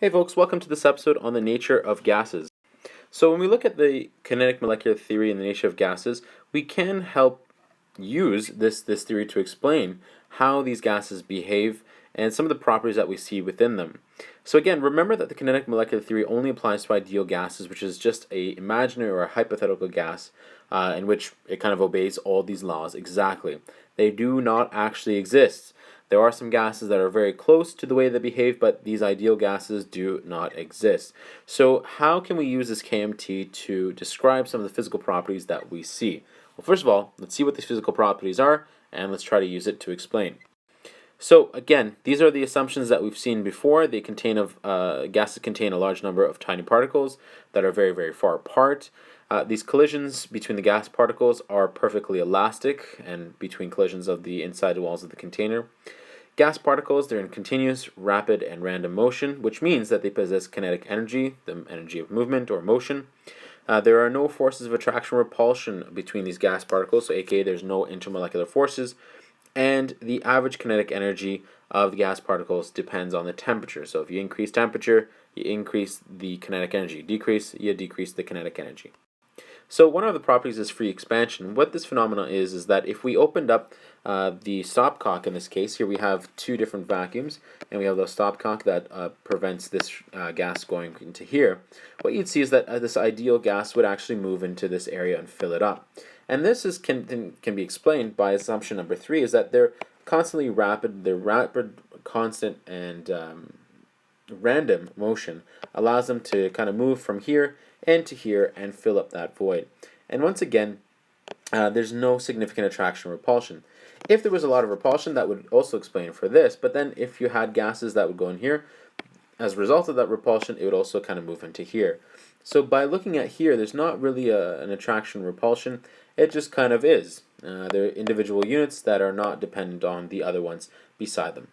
Hey folks, welcome to this episode on the nature of gases. So when we look at the kinetic molecular theory and the nature of gases, we can help use this theory to explain how these gases behave and some of the properties that we see within them. So again, remember that the kinetic molecular theory only applies to ideal gases, which is just a imaginary or a hypothetical gas in which it kind of obeys all these laws exactly. They do not actually exist. There are some gases that are very close to the way they behave, but these ideal gases do not exist. So how can we use this KMT to describe some of the physical properties that we see? Well, first of all, let's see what these physical properties are, and let's try to use it to explain. So again, these are the assumptions that we've seen before. Gases contain a large number of tiny particles that are very, very far apart. These collisions between the gas particles are perfectly elastic and between collisions of the inside walls of the container. Gas particles, they're in continuous, rapid, and random motion, which means that they possess kinetic energy, the energy of movement or motion. There are no forces of attraction or repulsion between these gas particles, so aka there's no intermolecular forces, and the average kinetic energy of the gas particles depends on the temperature. So if you increase temperature, you increase the kinetic energy. You decrease the kinetic energy. So one of the properties is free expansion. What this phenomenon is that if we opened up the stopcock in this case, here we have two different vacuums, and we have the stopcock that prevents this gas going into here. What you'd see is that this ideal gas would actually move into this area and fill it up. And this can be explained by assumption number 3, is that they're constantly rapid. They're rapid, constant, and random motion allows them to kind of move from here and to here and fill up that void. And once again, there's no significant attraction or repulsion. If there was a lot of repulsion, that would also explain for this, but then if you had gases that would go in here, as a result of that repulsion, it would also kind of move into here. So by looking at here, there's not really an attraction repulsion, it just kind of is. They're individual units that are not dependent on the other ones beside them.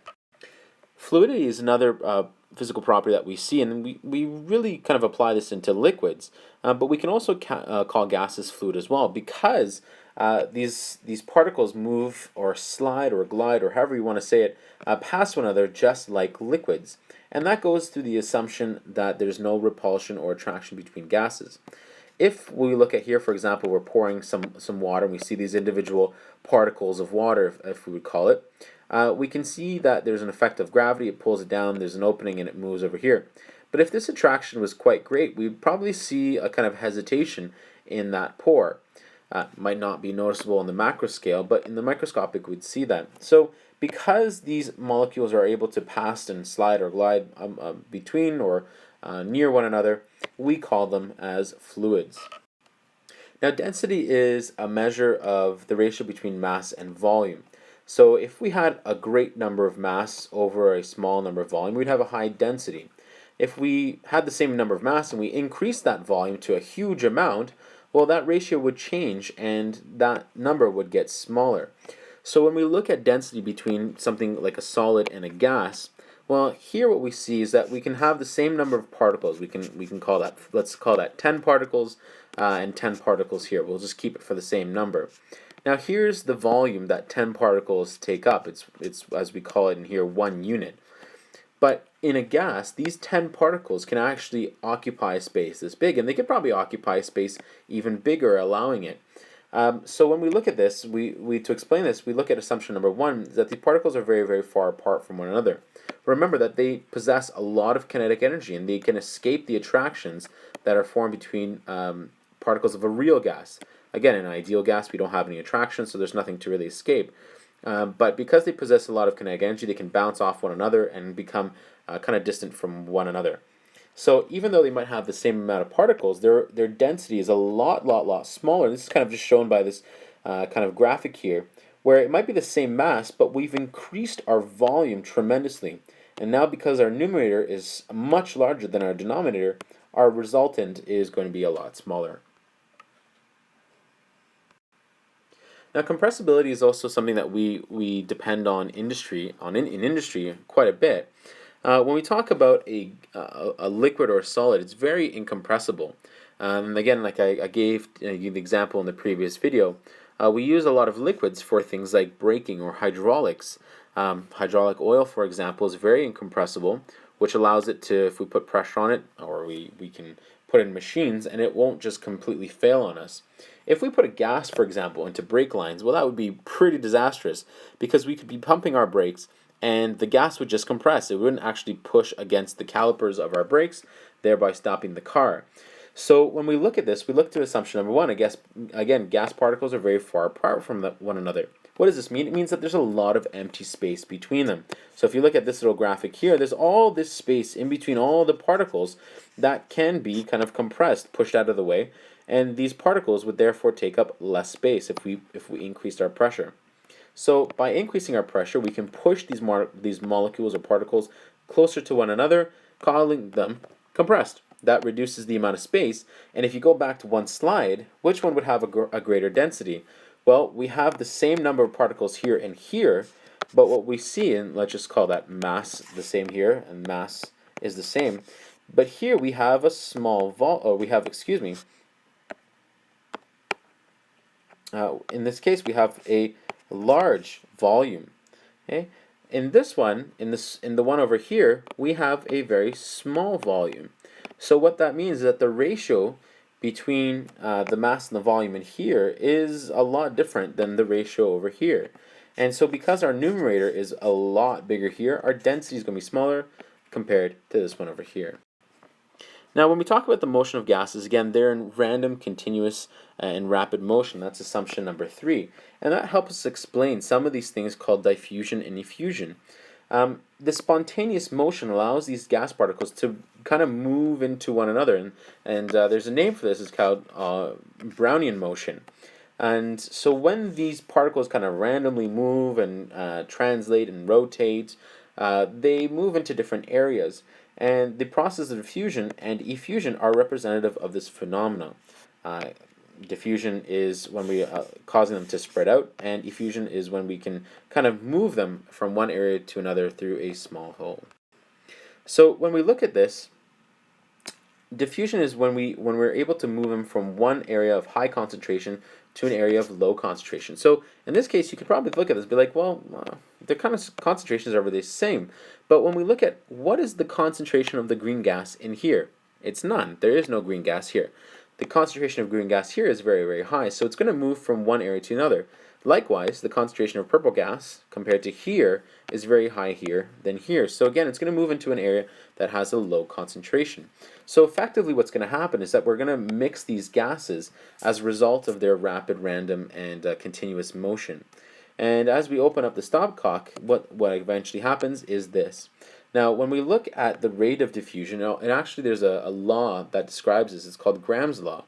Fluidity is another physical property that we see, and we really kind of apply this into liquids, but we can also call gases fluid as well, because these particles move or slide or glide, or however you want to say it, past one another just like liquids. And that goes through the assumption that there's no repulsion or attraction between gases. If we look at here, for example, we're pouring some water, and we see these individual particles of water, if we would call it, we can see that there's an effect of gravity. It pulls it down, there's an opening, and it moves over here. But if this attraction was quite great, we'd probably see a kind of hesitation in that pour. Might not be noticeable on the macro scale, but in the microscopic we'd see that. So because these molecules are able to pass and slide or glide between or near one another, we call them as fluids. Now, density is a measure of the ratio between mass and volume. So if we had a great number of mass over a small number of volume, we'd have a high density. If we had the same number of mass and we increased that volume to a huge amount, well, that ratio would change and that number would get smaller. So when we look at density between something like a solid and a gas, well, here what we see is that we can have the same number of particles. We can call that, let's call that 10 particles and 10 particles here. We'll just keep it for the same number. Now here's the volume that 10 particles take up. It's as we call it in here, 1 unit. But in a gas, these 10 particles can actually occupy space this big, and they could probably occupy space even bigger, allowing it. So when we look at this, to explain this, we look at assumption number 1, that the particles are very, very far apart from one another. Remember that they possess a lot of kinetic energy, and they can escape the attractions that are formed between particles of a real gas. Again, in an ideal gas, we don't have any attraction, so there's nothing to really escape. But because they possess a lot of kinetic energy, they can bounce off one another and become kind of distant from one another. So even though they might have the same amount of particles, their density is a lot smaller. This is kind of just shown by this kind of graphic here, where it might be the same mass, but we've increased our volume tremendously. And now because our numerator is much larger than our denominator, our resultant is going to be a lot smaller. Now, compressibility is also something that we depend on in industry quite a bit. When we talk about a liquid or a solid, it's very incompressible. And again, like I gave you the example in the previous video, we use a lot of liquids for things like braking or hydraulics. Hydraulic oil, for example, is very incompressible, which allows it to, if we put pressure on it, or we can put in machines, and it won't just completely fail on us. If we put a gas, for example, into brake lines, well, that would be pretty disastrous, because we could be pumping our brakes and the gas would just compress. It wouldn't actually push against the calipers of our brakes, thereby stopping the car. So when we look at this, we look to assumption number one. I guess, again, gas particles are very far apart from one another. What does this mean? It means that there's a lot of empty space between them. So if you look at this little graphic here, there's all this space in between all the particles that can be kind of compressed, pushed out of the way, and these particles would therefore take up less space if we increased our pressure. So by increasing our pressure, we can push these molecules or particles closer to one another, calling them compressed. That reduces the amount of space. And if you go back to one slide, which one would have a greater density? Well, we have the same number of particles here and here, but what we see, and let's just call that mass the same here, and mass is the same. But here we have a small in this case, we have a large volume. Okay, in this one, in the one over here, we have a very small volume. So what that means is that the ratio between the mass and the volume in here is a lot different than the ratio over here. And so because our numerator is a lot bigger here, our density is going to be smaller compared to this one over here. Now, when we talk about the motion of gases, again, they're in random, continuous, and rapid motion. That's assumption number 3. And that helps us explain some of these things called diffusion and effusion. The spontaneous motion allows these gas particles to kind of move into one another. And there's a name for this. It's called Brownian motion. And so when these particles kind of randomly move and translate and rotate, they move into different areas. And the process of diffusion and effusion are representative of this phenomenon. Diffusion is when we causing them to spread out, and effusion is when we can kind of move them from one area to another through a small hole. So when we look at this, diffusion is when we're able to move them from one area of high concentration to an area of low concentration. So in this case, you could probably look at this and be like, well, the kind of concentrations are the same. But when we look at what is the concentration of the green gas in here, it's none. There is no green gas here. The concentration of green gas here is very, very high, so it's going to move from one area to another. Likewise, the concentration of purple gas compared to here is very high here than here. So again, it's going to move into an area that has a low concentration. So effectively what's going to happen is that we're going to mix these gases as a result of their rapid, random, and continuous motion. And as we open up the stopcock, what eventually happens is this. Now, when we look at the rate of diffusion, and actually there's a law that describes this. It's called Graham's law.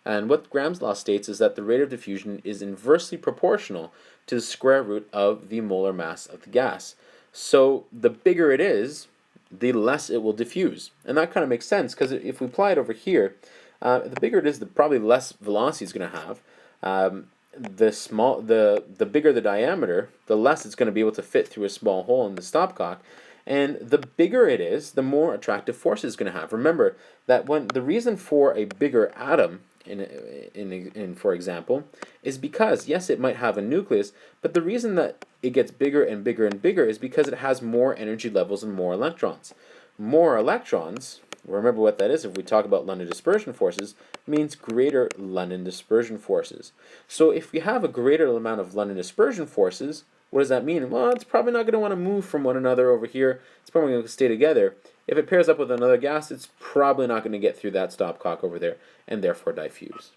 And what Graham's law states is that the rate of diffusion is inversely proportional to the square root of the molar mass of the gas. So the bigger it is, the less it will diffuse. And that kind of makes sense, because if we apply it over here, the bigger it is, the probably less velocity it's going to have. The bigger the diameter, the less it's going to be able to fit through a small hole in the stopcock. And the bigger it is, the more attractive force it's going to have. Remember that when the reason for a bigger atom, for example, is because, yes, it might have a nucleus, but the reason that it gets bigger and bigger and bigger is because it has more energy levels and more electrons. More electrons, remember what that is if we talk about London dispersion forces, means greater London dispersion forces. So if we have a greater amount of London dispersion forces, what does that mean? Well, it's probably not going to want to move from one another over here. It's probably going to stay together. If it pairs up with another gas, it's probably not going to get through that stopcock over there and therefore diffuse.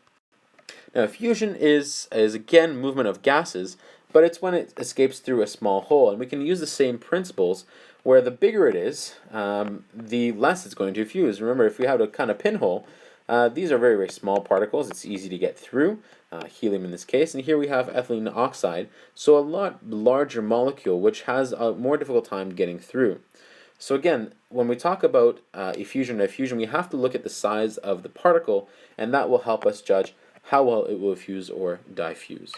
Now, effusion is again movement of gases, but it's when it escapes through a small hole. And we can use the same principles where the bigger it is, the less it's going to effuse. Remember, if we have a kind of pinhole, these are very, very small particles. It's easy to get through, helium in this case. And here we have ethylene oxide, so a lot larger molecule, which has a more difficult time getting through. So again, when we talk about effusion and diffusion, we have to look at the size of the particle, and that will help us judge how well it will effuse or diffuse.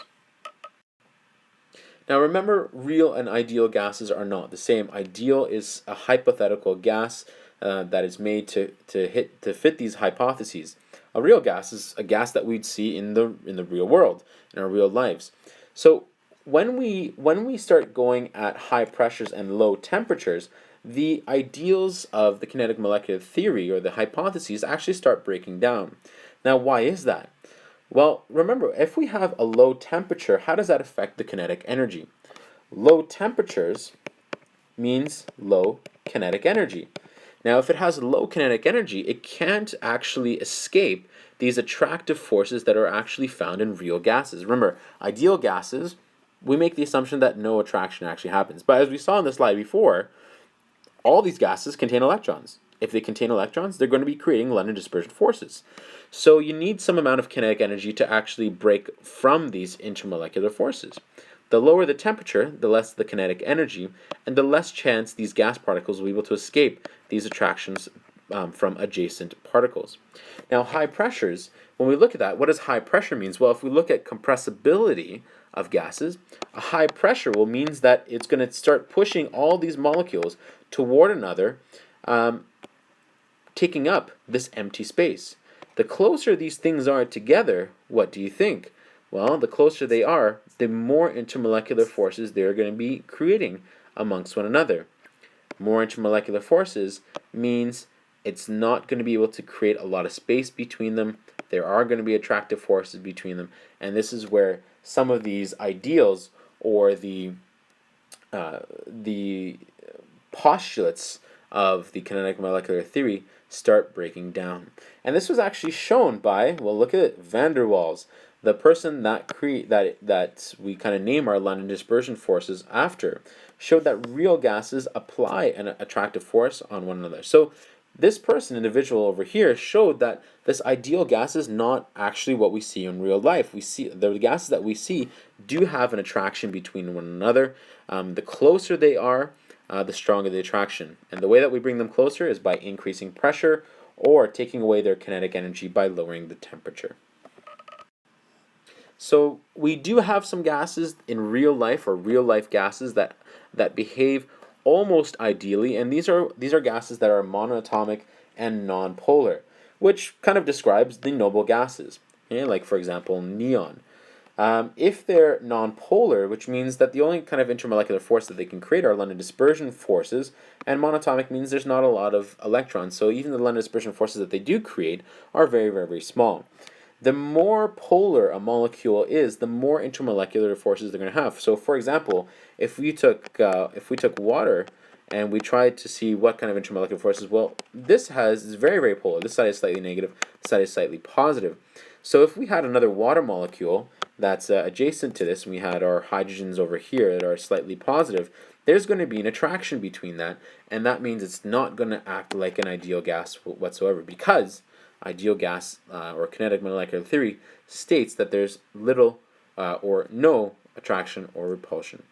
Now remember, real and ideal gases are not the same. Ideal is a hypothetical gas that is made to fit these hypotheses. A real gas is a gas that we'd see in the real world, in our real lives. So when we start going at high pressures and low temperatures, the ideals of the kinetic molecular theory, or the hypotheses, actually start breaking down. Now, why is that? Well, remember, if we have a low temperature, how does that affect the kinetic energy? Low temperatures means low kinetic energy. Now, if it has low kinetic energy, it can't actually escape these attractive forces that are actually found in real gases. Remember, ideal gases, we make the assumption that no attraction actually happens. But as we saw in the slide before, all these gases contain electrons. If they contain electrons, they're going to be creating London dispersion forces. So you need some amount of kinetic energy to actually break from these intermolecular forces. The lower the temperature, the less the kinetic energy, and the less chance these gas particles will be able to escape these attractions from adjacent particles. Now, high pressures, when we look at that, what does high pressure mean? Well, if we look at compressibility of gases, a high pressure will means that it's going to start pushing all these molecules toward another, taking up this empty space. The closer these things are together, what do you think? Well, the closer they are, the more intermolecular forces they're going to be creating amongst one another. More intermolecular forces means it's not going to be able to create a lot of space between them. There are going to be attractive forces between them, and this is where some of these ideals, or the postulates of the kinetic molecular theory, start breaking down. And this was actually shown by, well, look at it, van der Waals, the person that we kind of name our London dispersion forces after, showed that real gases apply an attractive force on one another. So this individual over here, showed that this ideal gas is not actually what we see in real life. We see the gases that we see do have an attraction between one another. The closer they are, the stronger the attraction. And the way that we bring them closer is by increasing pressure or taking away their kinetic energy by lowering the temperature. So we do have some gases in real life, or real life gases, that behave almost ideally, and these are gases that are monatomic and nonpolar, which kind of describes the noble gases. Okay? Like, for example, neon. If they're nonpolar, which means that the only kind of intermolecular force that they can create are London dispersion forces, and monatomic means there's not a lot of electrons, so even the London dispersion forces that they do create are very, very, very small. The more polar a molecule is, the more intermolecular forces they're going to have. So, for example, if we took water and we tried to see what kind of intermolecular forces, well, this is very, very polar. This side is slightly negative, this side is slightly positive. So if we had another water molecule that's adjacent to this, and we had our hydrogens over here that are slightly positive, there's going to be an attraction between that, and that means it's not going to act like an ideal gas whatsoever, because ideal gas, or kinetic molecular theory, states that there's little or no attraction or repulsion.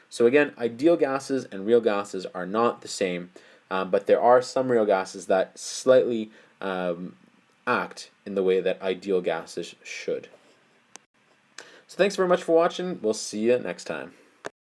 So again, ideal gases and real gases are not the same, but there are some real gases that slightly act in the way that ideal gases should. So thanks very much for watching. We'll see you next time.